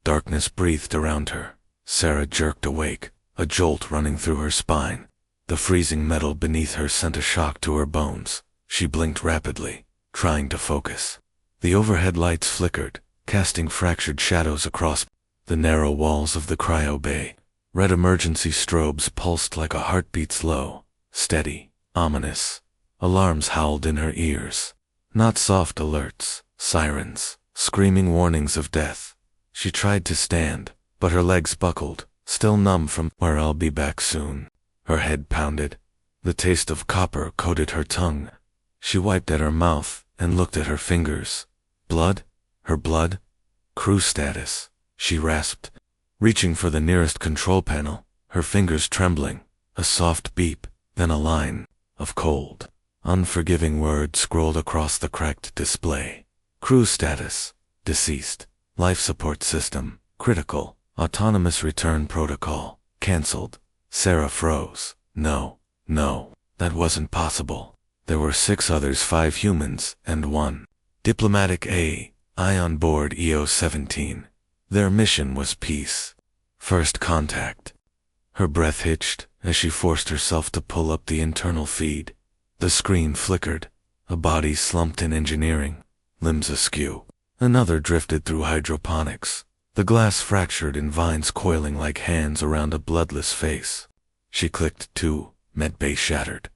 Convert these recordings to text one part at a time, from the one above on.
Darkness breathed around her. Sarah jerked awake, a jolt running through her spine. The freezing metal beneath her sent a shock to her bones. She blinked rapidly, trying to focus. The overhead lights flickered, casting fractured shadows across the narrow walls of the cryo bay. Red emergency strobes pulsed like a heartbeat, slow, steady, ominous. Alarms howled in her ears. Not soft alerts, sirens, screaming warnings of death. She tried to stand, but her legs buckled, still numb from "where I'll be back soon." Her head pounded. The taste of copper coated her tongue. She wiped at her mouth and looked at her fingers. Blood? Her blood? Crew status, she rasped, reaching for the nearest control panel, her fingers trembling. A soft beep, then a line of cold, unforgiving words scrolled across the cracked display. Crew status: deceased. Life support system, critical. Autonomous return protocol, cancelled. Sarah froze. No, that wasn't possible. There were 6 others, 5 humans, and 1 diplomatic AI on board EO-17. Their mission was peace. First contact. Her breath hitched as she forced herself to pull up the internal feed. The screen flickered. A body slumped in engineering, limbs askew. Another drifted through hydroponics. The glass fractured in vines coiling like hands around a bloodless face. She clicked 2, medbay shattered.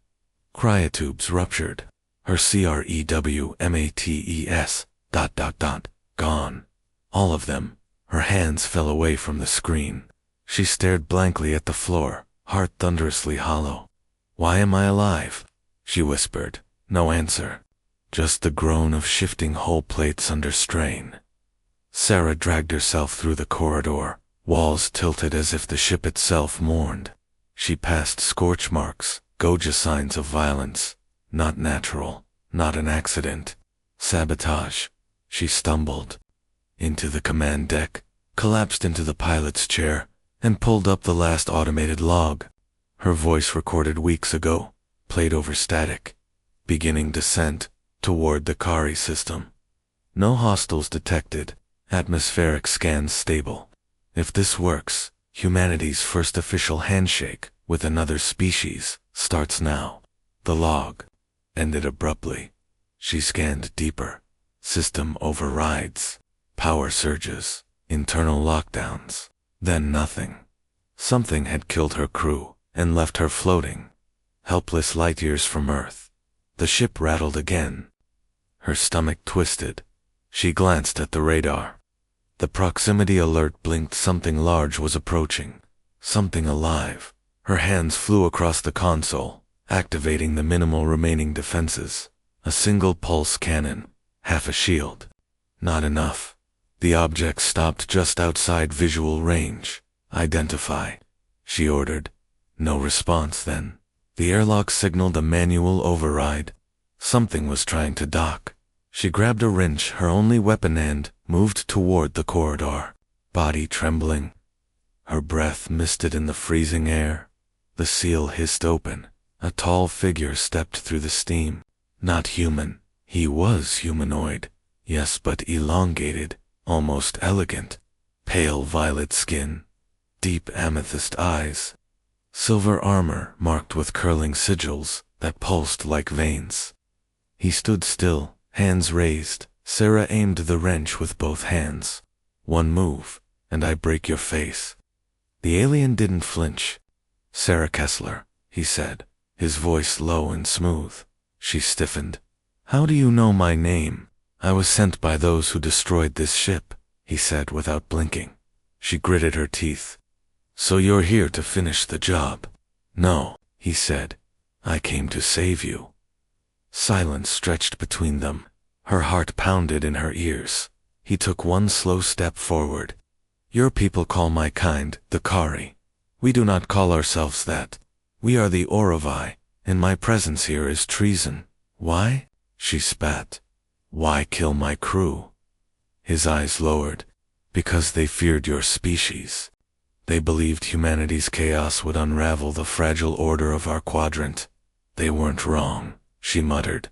Cryotubes ruptured. Her CREWMATES ... gone. All of them. Her hands fell away from the screen. She stared blankly at the floor, heart thunderously hollow. "Why am I alive?" she whispered. No answer. Just the groan of shifting hull plates under strain. Sarah dragged herself through the corridor, walls tilted as if the ship itself mourned. She passed scorch marks, Goja signs of violence. Not natural, not an accident. Sabotage. She stumbled into the command deck, collapsed into the pilot's chair, and pulled up the last automated log. Her voice, recorded weeks ago, played over static. Beginning descent toward the Kari system. No hostiles detected. Atmospheric scans stable. If this works, humanity's first official handshake with another species starts now. The log ended abruptly. She scanned deeper. System overrides. Power surges. Internal lockdowns. Then nothing. Something had killed her crew and left her floating, helpless light years from Earth. The ship rattled again. Her stomach twisted. She glanced at the radar. The proximity alert blinked. Something large was approaching. Something alive. Her hands flew across the console, activating the minimal remaining defenses. A single pulse cannon. Half a shield. Not enough. The object stopped just outside visual range. "Identify," she ordered. No response then. The airlock signaled a manual override. Something was trying to dock. She grabbed a wrench, her only weapon, and moved toward the corridor, body trembling. Her breath misted in the freezing air. The seal hissed open. A tall figure stepped through the steam. Not human. He was humanoid. Yes, but elongated, almost elegant. Pale violet skin. Deep amethyst eyes. Silver armor marked with curling sigils that pulsed like veins. He stood still, hands raised. Sarah aimed the wrench with both hands. "One move, and I break your face." The alien didn't flinch. "Sarah Kessler," he said, his voice low and smooth. She stiffened. "How do you know my name?" "I was sent by those who destroyed this ship," he said without blinking. She gritted her teeth. "So you're here to finish the job?" "No," he said. "I came to save you." Silence stretched between them. Her heart pounded in her ears. He took one slow step forward. "Your people call my kind the Kari. We do not call ourselves that. We are the Orovai, and my presence here is treason." "Why?" she spat. "Why kill my crew?" His eyes lowered. "Because they feared your species. They believed humanity's chaos would unravel the fragile order of our quadrant. They weren't wrong," she muttered.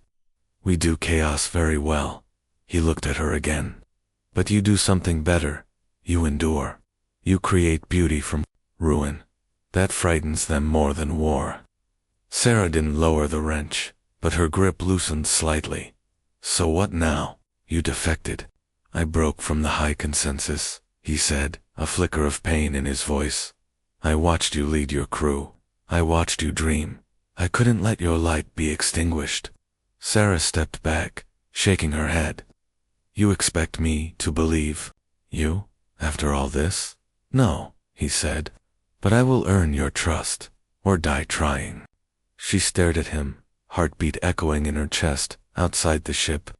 "We do chaos very well." He looked at her again. "But you do something better. You endure. You create beauty from ruin. That frightens them more than war. Sarah didn't lower the wrench, but her grip loosened slightly. So what now? You defected. I broke from the high consensus, he said, a flicker of pain in his voice. I watched you lead your crew. I watched you dream. I couldn't let your light be extinguished. Sarah stepped back, shaking her head. You expect me to believe you, after all this? No, he said, but I will earn your trust, or die trying. She stared at him, heartbeat echoing in her chest, outside the ship.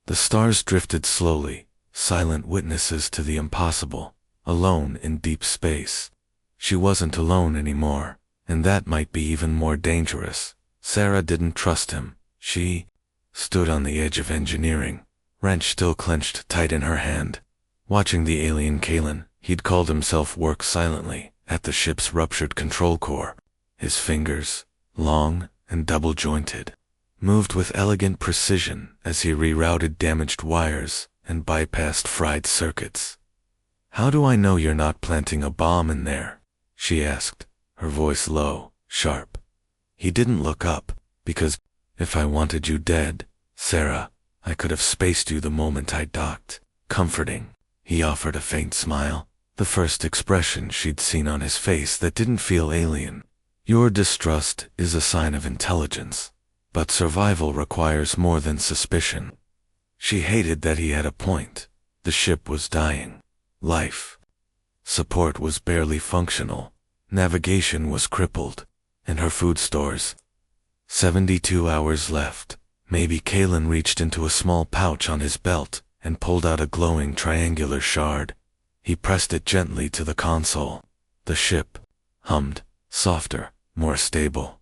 The stars drifted slowly, silent witnesses to the impossible, alone in deep space. She wasn't alone anymore, and that might be even more dangerous. Sarah didn't trust him. She stood on the edge of engineering, wrench still clenched tight in her hand. Watching the alien Kalen, he'd called himself, work silently at the ship's ruptured control core. His fingers, long and double-jointed, moved with elegant precision as he rerouted damaged wires and bypassed fried circuits. How do I know you're not planting a bomb in there? She asked, her voice low, sharp. He didn't look up, because if I wanted you dead, Sarah, I could have spaced you the moment I docked. Comforting. He offered a faint smile, the first expression she'd seen on his face that didn't feel alien. Your distrust is a sign of intelligence, but survival requires more than suspicion. She hated that he had a point. The ship was dying. Life support was barely functional. Navigation was crippled, and her food stores. 72 hours left. Maybe Kalen reached into a small pouch on his belt and pulled out a glowing triangular shard. He pressed it gently to the console. The ship hummed, softer, more stable.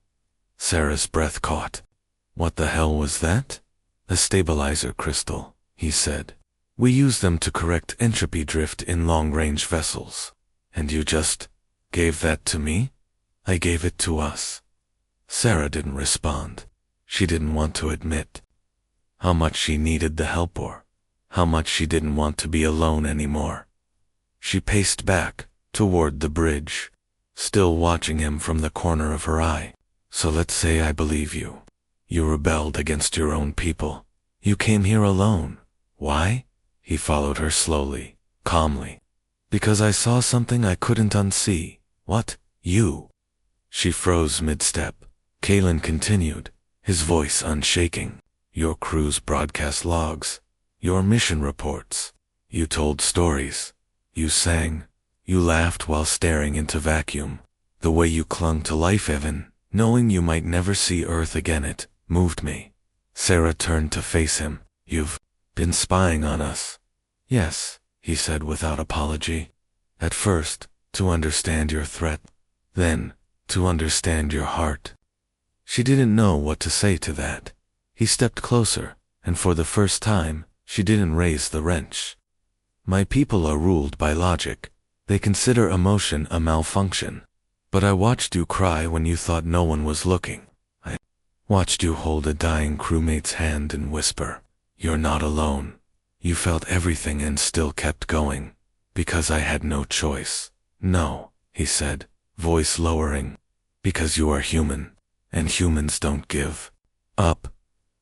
Sarah's breath caught. What the hell was that? A stabilizer crystal, he said. We use them to correct entropy drift in long-range vessels. And you just gave that to me? I gave it to us. Sarah didn't respond. She didn't want to admit how much she needed the help or how much she didn't want to be alone anymore. She paced back toward the bridge, still watching him from the corner of her eye. So let's say I believe you. You rebelled against your own people. You came here alone. Why? He followed her slowly, calmly. Because I saw something I couldn't unsee. What? You? She froze mid-step. Kalen continued, his voice unshaking. Your crew's broadcast logs. Your mission reports. You told stories. You sang. You laughed while staring into vacuum. The way you clung to life, Evan, knowing you might never see Earth again, it moved me. Sarah turned to face him. You've been spying on us. Yes, he said without apology. At first, to understand your threat. Then, to understand your heart. She didn't know what to say to that. He stepped closer, and for the first time, she didn't raise the wrench. My people are ruled by logic. They consider emotion a malfunction. But I watched you cry when you thought no one was looking. I watched you hold a dying crewmate's hand and whisper, "You're not alone." You felt everything and still kept going. Because I had no choice. No, he said, voice lowering. Because you are human, and humans don't give up.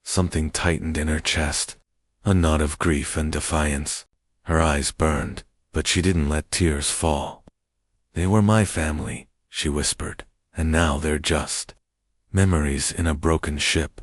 Something tightened in her chest. A knot of grief and defiance. Her eyes burned, but she didn't let tears fall. They were my family, she whispered, and now they're just memories in a broken ship.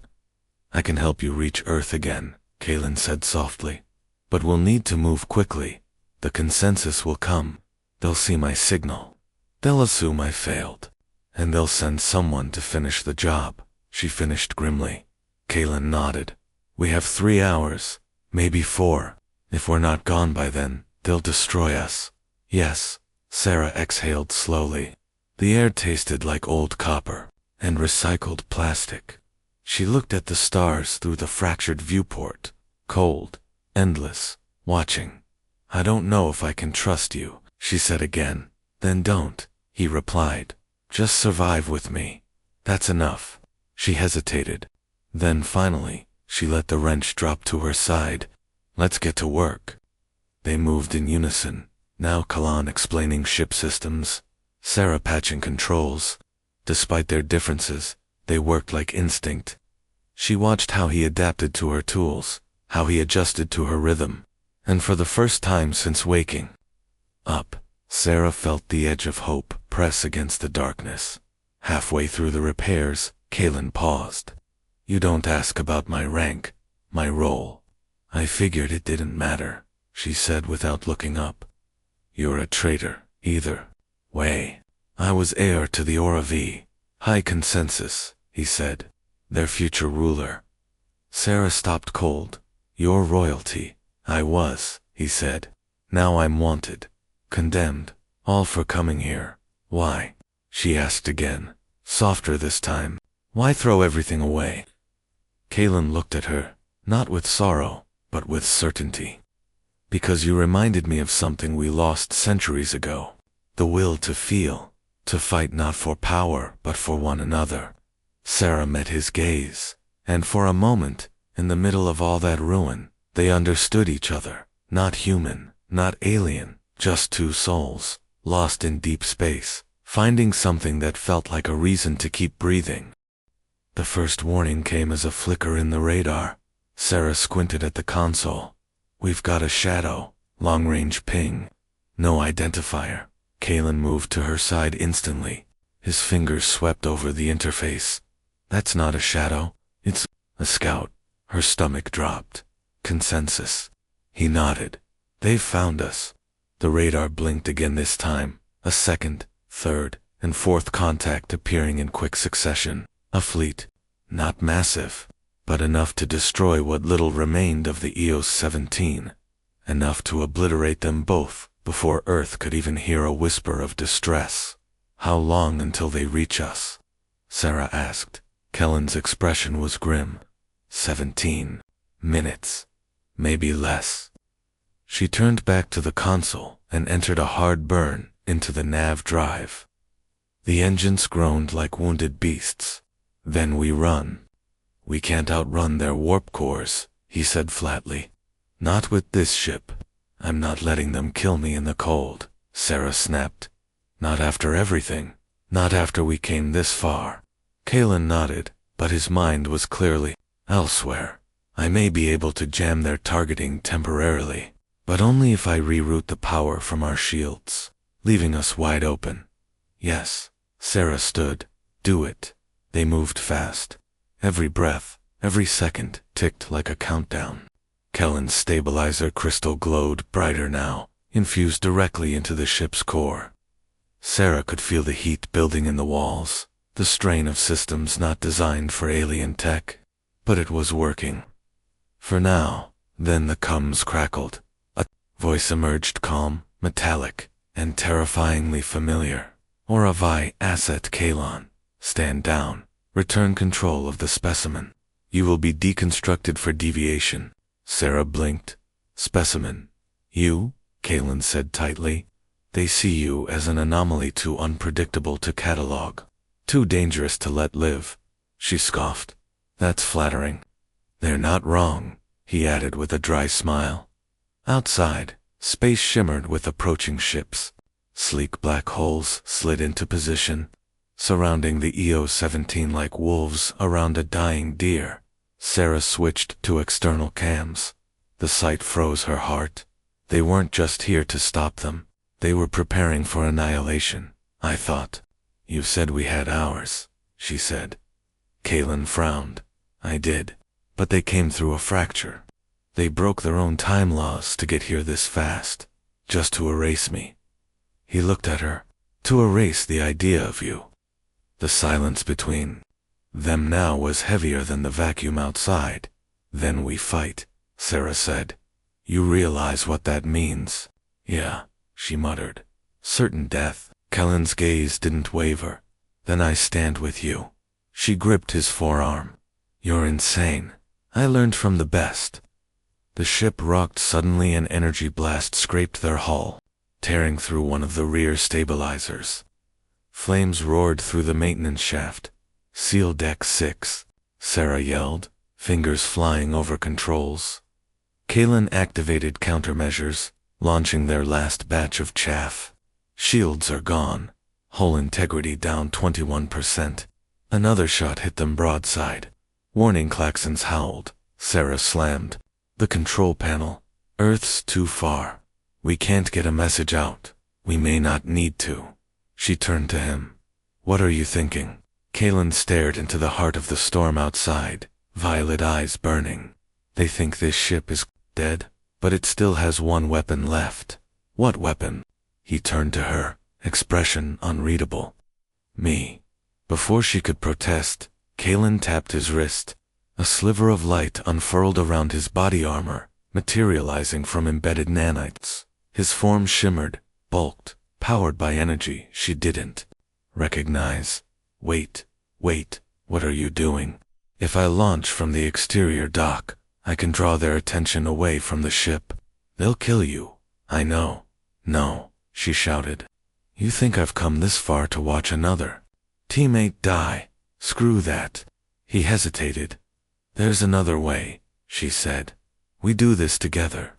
I can help you reach Earth again, Kalen said softly. But we'll need to move quickly. The consensus will come. They'll see my signal. They'll assume I failed. And they'll send someone to finish the job, she finished grimly. Kalen nodded. We have 3 hours, maybe 4. If we're not gone by then, they'll destroy us. Yes, Sarah exhaled slowly. The air tasted like old copper and recycled plastic. She looked at the stars through the fractured viewport, cold, endless, watching. I don't know if I can trust you, she said again. Then don't, he replied. Just survive with me. That's enough. She hesitated. Then finally, she let the wrench drop to her side. Let's get to work. They moved in unison, Now Kalan explaining ship systems, Sarah patching controls. Despite their differences, they worked like instinct. She watched how he adapted to her tools, how he adjusted to her rhythm, and for the first time since waking up, Sarah felt the edge of hope press against the darkness. Halfway through the repairs, Kalan paused. You don't ask about my rank, my role. I figured it didn't matter, she said without looking up. You're a traitor, either way. I was heir to the Aura V, High Consensus, he said, their future ruler. Sarah stopped cold. Your royalty. I was, he said. Now I'm wanted, condemned, all for coming here. Why? She asked again, softer this time. Why throw everything away? Kalan looked at her, not with sorrow, but with certainty. Because you reminded me of something we lost centuries ago. The will to feel, to fight not for power but for one another. Sarah met his gaze, and for a moment, in the middle of all that ruin, they understood each other. Not human, not alien, just two souls, lost in deep space, finding something that felt like a reason to keep breathing. The first warning came as a flicker in the radar. Sarah squinted at the console. We've got a shadow, long-range ping. No identifier. Kalan moved to her side instantly. His fingers swept over the interface. That's not a shadow. It's a scout. Her stomach dropped. Consensus. He nodded. They've found us. The radar blinked again this time. A second, third, and fourth contact appearing in quick succession. A fleet. Not massive, but enough to destroy what little remained of the EOS 17. Enough to obliterate them both before Earth could even hear a whisper of distress. How long until they reach us? Sarah asked. Kellen's expression was grim. 17 minutes. Maybe less. She turned back to the console and entered a hard burn into the nav drive. The engines groaned like wounded beasts. Then we run. We can't outrun their warp cores, he said flatly. Not with this ship. I'm not letting them kill me in the cold, Sarah snapped. Not after everything. Not after we came this far. Kalan nodded, but his mind was clearly elsewhere. I may be able to jam their targeting temporarily, but only if I reroute the power from our shields, leaving us wide open. Yes, Sarah stood. Do it. They moved fast. Every breath, every second ticked like a countdown. Kellen's stabilizer crystal glowed brighter now, infused directly into the ship's core. Sarah could feel the heat building in the walls, the strain of systems not designed for alien tech. But it was working. For now. Then the comms crackled. A voice emerged, calm, metallic, and terrifyingly familiar. Aura Vi Asset Kalan. Stand down. Return control of the specimen. You will be deconstructed for deviation. Sarah blinked. Specimen. You? Kalan said tightly. They see you as an anomaly too unpredictable to catalog. Too dangerous to let live. She scoffed. That's flattering. They're not wrong, he added with a dry smile. Outside, space shimmered with approaching ships. Sleek black holes slid into position, surrounding the EO 17 like wolves around a dying deer. Sarah switched to external cams. The sight froze her heart. They weren't just here to stop them. They were preparing for annihilation, I thought. You said we had ours, she said. Kalan frowned. I did. But they came through a fracture. They broke their own time laws to get here this fast, just to erase me. He looked at her. To erase the idea of you. The silence between them now was heavier than the vacuum outside. Then we fight, Sarah said. You realize what that means? Yeah, she muttered. Certain death. Kellen's gaze didn't waver. Then I stand with you. She gripped his forearm. You're insane. I learned from the best. The ship rocked suddenly. An energy blast scraped their hull, tearing through one of the rear stabilizers. Flames roared through the maintenance shaft. Seal Deck 6, Sarah yelled, fingers flying over controls. Kalan activated countermeasures, launching their last batch of chaff. Shields are gone. Hull integrity down 21%. Another shot hit them broadside. Warning klaxons howled. Sarah slammed the control panel. Earth's too far. We can't get a message out. We may not need to. She turned to him. What are you thinking? Kalen stared into the heart of the storm outside, violet eyes burning. They think this ship is dead, but it still has one weapon left. What weapon? He turned to her, expression unreadable. Me. Before she could protest, Kalen tapped his wrist. A sliver of light unfurled around his body armor, materializing from embedded nanites. His form shimmered, bulked, powered by energy she didn't recognize. Wait, what are you doing? If I launch from the exterior dock, I can draw their attention away from the ship. They'll kill you. I know. No, she shouted. You think I've come this far to watch another teammate die? Screw that. He hesitated. There's another way, she said. We do this together.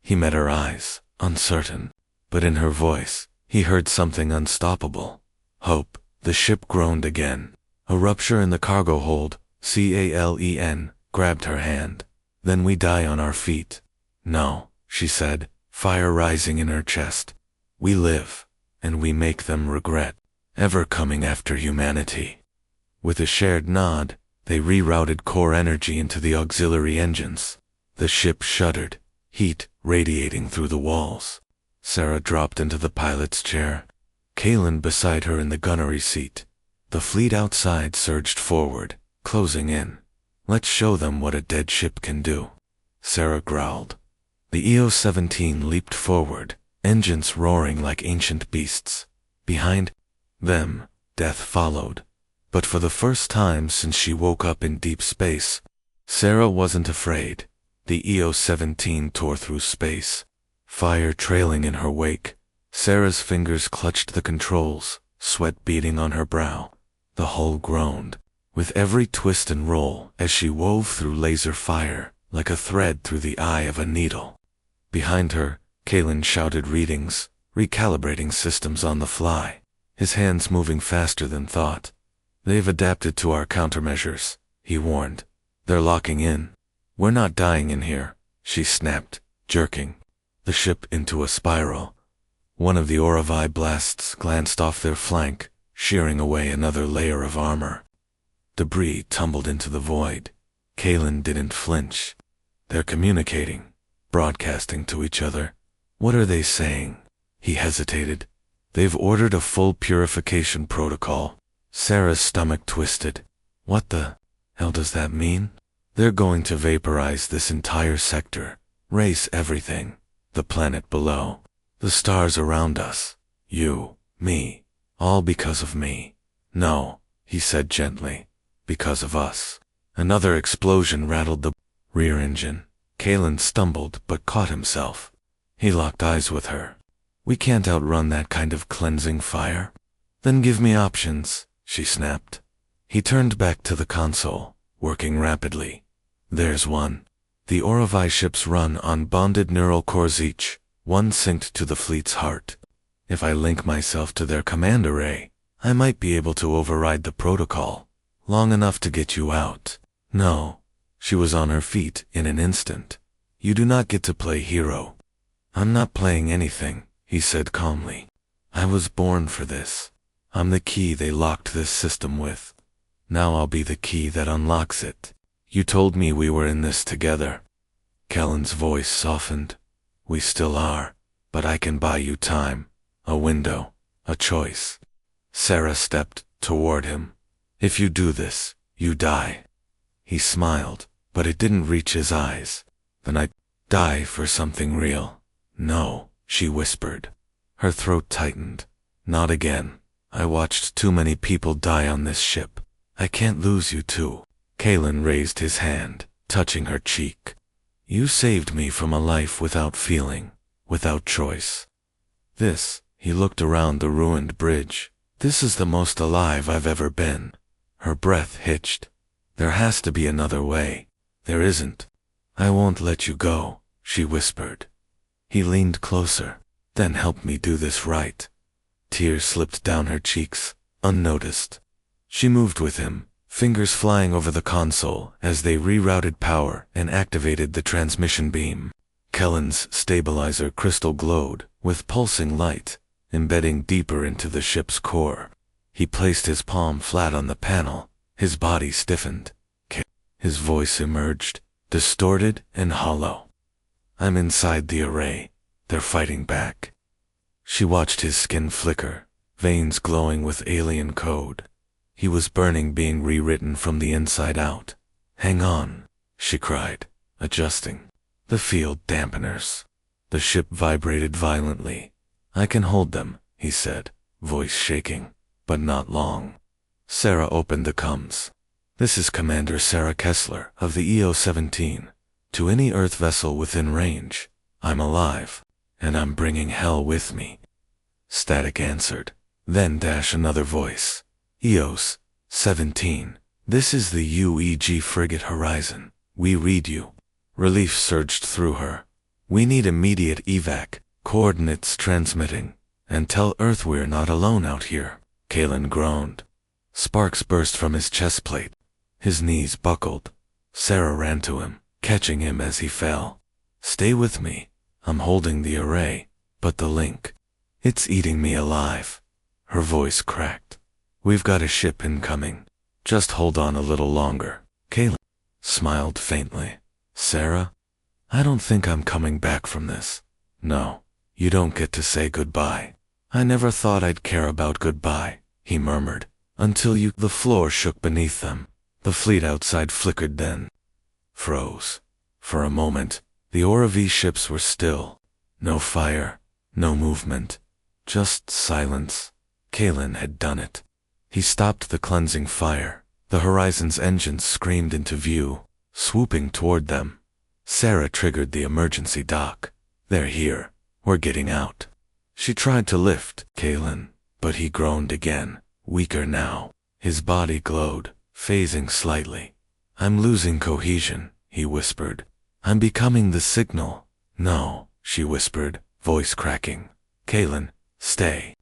He met her eyes, uncertain, but in her voice, he heard something unstoppable. Hope. The ship groaned again. A rupture in the cargo hold, Calen, grabbed her hand. Then we die on our feet. No, she said, fire rising in her chest. We live, and we make them regret ever coming after humanity. With a shared nod, they rerouted core energy into the auxiliary engines. The ship shuddered, heat radiating through the walls. Sarah dropped into the pilot's chair. Kalen beside her in the gunnery seat. The fleet outside surged forward, closing in. Let's show them what a dead ship can do. Sarah growled. The EO-17 leaped forward, engines roaring like ancient beasts. Behind them, death followed. But for the first time since she woke up in deep space, Sarah wasn't afraid. The EO-17 tore through space, fire trailing in her wake. Sarah's fingers clutched the controls, sweat beading on her brow. The hull groaned, with every twist and roll as she wove through laser fire, like a thread through the eye of a needle. Behind her, Kalen shouted readings, recalibrating systems on the fly, his hands moving faster than thought. They've adapted to our countermeasures, he warned. They're locking in. We're not dying in here, she snapped, jerking the ship into a spiral. One of the Oravi blasts glanced off their flank, shearing away another layer of armor. Debris tumbled into the void. Kalen didn't flinch. They're communicating, broadcasting to each other. What are they saying? He hesitated. They've ordered a full purification protocol. Sarah's stomach twisted. What the hell does that mean? They're going to vaporize this entire sector, race everything, the planet below. The stars around us, you, me, all because of me. No, he said gently, because of us. Another explosion rattled the rear engine. Kalen stumbled but caught himself. He locked eyes with her. We can't outrun that kind of cleansing fire. Then give me options, she snapped. He turned back to the console, working rapidly. There's one. The Oravi ships run on bonded neural cores each. One synced to the fleet's heart. If I link myself to their command array, I might be able to override the protocol, long enough to get you out. No. She was on her feet in an instant. You do not get to play hero. I'm not playing anything, he said calmly. I was born for this. I'm the key they locked this system with. Now I'll be the key that unlocks it. You told me we were in this together. Kellen's voice softened. We still are, but I can buy you time, a window, a choice. Sarah stepped toward him. If you do this, you die. He smiled, but it didn't reach his eyes. Then I die for something real. No, she whispered. Her throat tightened. Not again. I watched too many people die on this ship. I can't lose you too. Kalen raised his hand, touching her cheek. You saved me from a life without feeling, without choice. This, he looked around the ruined bridge. This is the most alive I've ever been. Her breath hitched. There has to be another way. There isn't. I won't let you go, she whispered. He leaned closer. Then help me do this right. Tears slipped down her cheeks, unnoticed. She moved with him, fingers flying over the console as they rerouted power and activated the transmission beam. Kellen's stabilizer crystal glowed with pulsing light, embedding deeper into the ship's core. He placed his palm flat on the panel, his body stiffened. His voice emerged, distorted and hollow. I'm inside the array. They're fighting back. She watched his skin flicker, veins glowing with alien code. He was burning, being rewritten from the inside out. Hang on, she cried, adjusting the field dampeners. The ship vibrated violently. I can hold them, he said, voice shaking, but not long. Sarah opened the comms. This is Commander Sarah Kessler of the EO-17. To any Earth vessel within range, I'm alive, and I'm bringing hell with me. Static answered. Then another voice. EOS-17. This is the UEG frigate Horizon. We read you. Relief surged through her. We need immediate evac, coordinates transmitting, and tell Earth we're not alone out here. Kalen groaned. Sparks burst from his chest plate. His knees buckled. Sarah ran to him, catching him as he fell. Stay with me. I'm holding the array, but the link. It's eating me alive. Her voice cracked. We've got a ship incoming. Just hold on a little longer. Kalen smiled faintly. Sarah, I don't think I'm coming back from this. No, you don't get to say goodbye. I never thought I'd care about goodbye, he murmured, until you. The floor shook beneath them. The fleet outside flickered, then froze. For a moment, the Aura V ships were still. No fire, no movement, just silence. Kalen had done it. He stopped the cleansing fire. The Horizon's engines screamed into view, swooping toward them. Sarah triggered the emergency dock. They're here. We're getting out. She tried to lift Kalen, but he groaned again, weaker now. His body glowed, phasing slightly. I'm losing cohesion, he whispered. I'm becoming the signal. No, she whispered, voice cracking. Kalen, stay.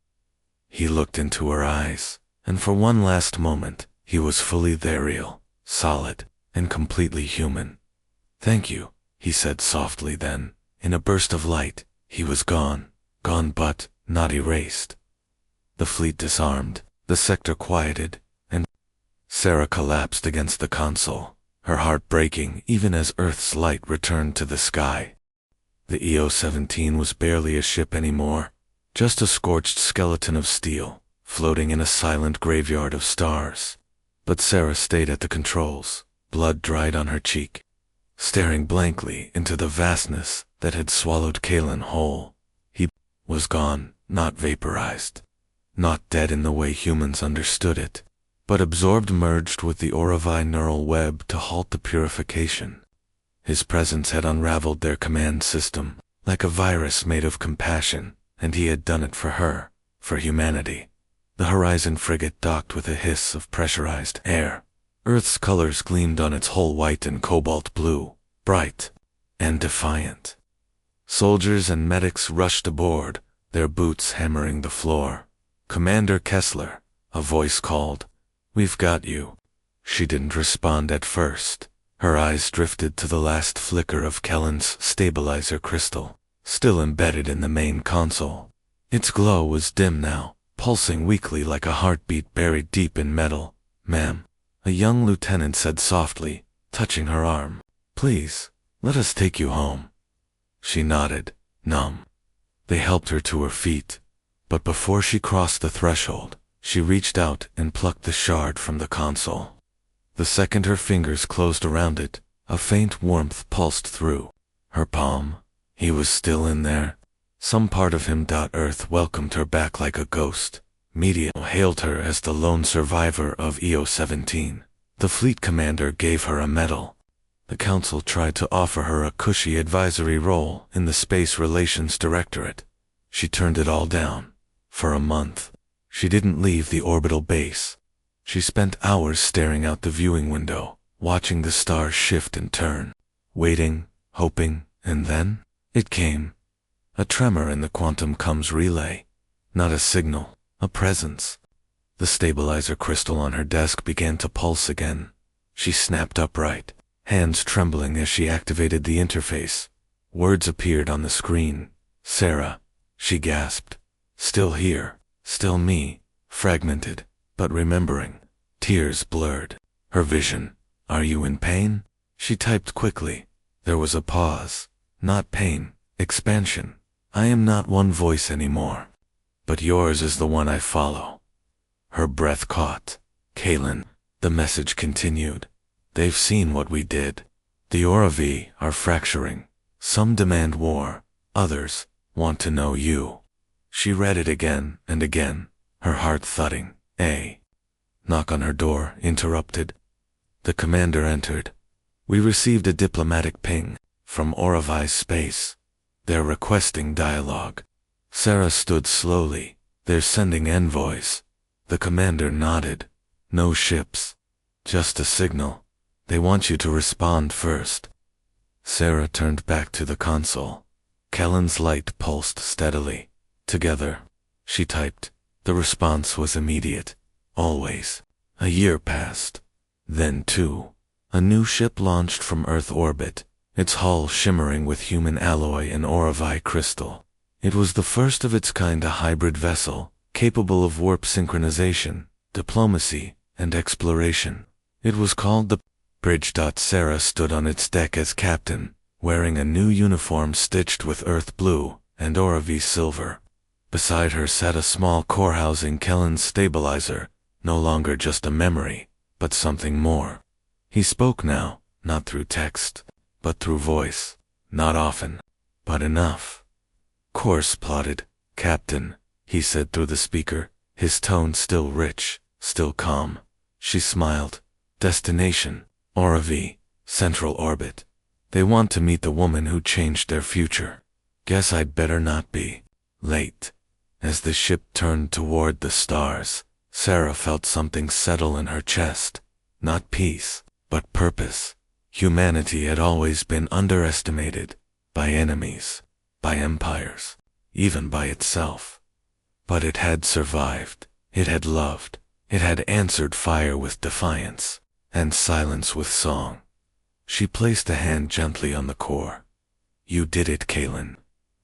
He looked into her eyes, and for one last moment, he was fully ethereal, solid, and completely human. Thank you, he said softly. Then, in a burst of light, he was gone but not erased. The fleet disarmed, the sector quieted, and Sarah collapsed against the console, her heart breaking even as Earth's light returned to the sky. The EO-17 was barely a ship anymore, just a scorched skeleton of steel, floating in a silent graveyard of stars. But Sarah stayed at the controls, blood dried on her cheek, staring blankly into the vastness that had swallowed Kalen whole. He was gone, not vaporized, not dead in the way humans understood it, but absorbed, merged with the Aura V neural web to halt the purification. His presence had unraveled their command system, like a virus made of compassion, and he had done it for her, for humanity. The Horizon frigate docked with a hiss of pressurized air. Earth's colors gleamed on its hull, white and cobalt blue, bright and defiant. Soldiers and medics rushed aboard, their boots hammering the floor. Commander Kessler, a voice called. We've got you. She didn't respond at first. Her eyes drifted to the last flicker of Kellen's stabilizer crystal, still embedded in the main console. Its glow was dim now, pulsing weakly like a heartbeat buried deep in metal. Ma'am, a young lieutenant said softly, touching her arm. Please, let us take you home. She nodded, numb. They helped her to her feet, but before she crossed the threshold, she reached out and plucked the shard from the console. The second her fingers closed around it, a faint warmth pulsed through her palm. He was still in there. Some part of him. Earth welcomed her back like a ghost. Media hailed her as the lone survivor of EO-17. The fleet commander gave her a medal. The council tried to offer her a cushy advisory role in the Space Relations Directorate. She turned it all down. For a month, she didn't leave the orbital base. She spent hours staring out the viewing window, watching the stars shift and turn, waiting, hoping, and then it came. A tremor in the quantum comms relay. Not a signal, a presence. The stabilizer crystal on her desk began to pulse again. She snapped upright, hands trembling as she activated the interface. Words appeared on the screen. Sarah, she gasped. Still here, still me, fragmented, but remembering. Tears blurred her vision. Are you in pain? She typed quickly. There was a pause. Not pain, expansion. I am not one voice anymore. But yours is the one I follow. Her breath caught. Kalen, the message continued. They've seen what we did. The Oravi are fracturing. Some demand war. Others want to know you. She read it again and again, her heart thudding. A knock on her door interrupted. The commander entered. We received a diplomatic ping from Oravi's space. They're requesting dialogue. Sarah stood slowly. They're sending envoys. The commander nodded. No ships. Just a signal. They want you to respond first. Sarah turned back to the console. Kellen's light pulsed steadily. Together, she typed. The response was immediate. Always. A year passed. Then two. A new ship launched from Earth orbit, its hull shimmering with human alloy and Oravi crystal. It was the first of its kind, a hybrid vessel, capable of warp synchronization, diplomacy, and exploration. It was called the Bridge. Sarah stood on its deck as captain, wearing a new uniform stitched with Earth blue and Oravi silver. Beside her sat a small core housing Kellen's stabilizer, no longer just a memory, but something more. He spoke now, not through text, but through voice. Not often, but enough. Course plotted, Captain, he said through the speaker, his tone still rich, still calm. She smiled. Destination, Oravi, central orbit. They want to meet the woman who changed their future. Guess I'd better not be late. As the ship turned toward the stars, Sarah felt something settle in her chest. Not peace, but purpose. Humanity had always been underestimated. By enemies. By empires. Even by itself. But it had survived. It had loved. It had answered fire with defiance, and silence with song. She placed a hand gently on the core. You did it, Kalen.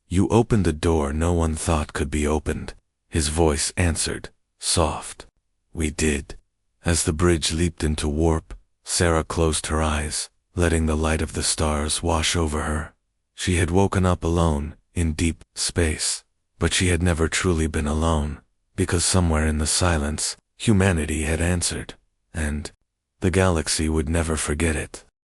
You opened the door no one thought could be opened. His voice answered, soft. We did. As the bridge leaped into warp, Sarah closed her eyes, letting the light of the stars wash over her. She had woken up alone, in deep space, but she had never truly been alone, because somewhere in the silence, humanity had answered, and the galaxy would never forget it.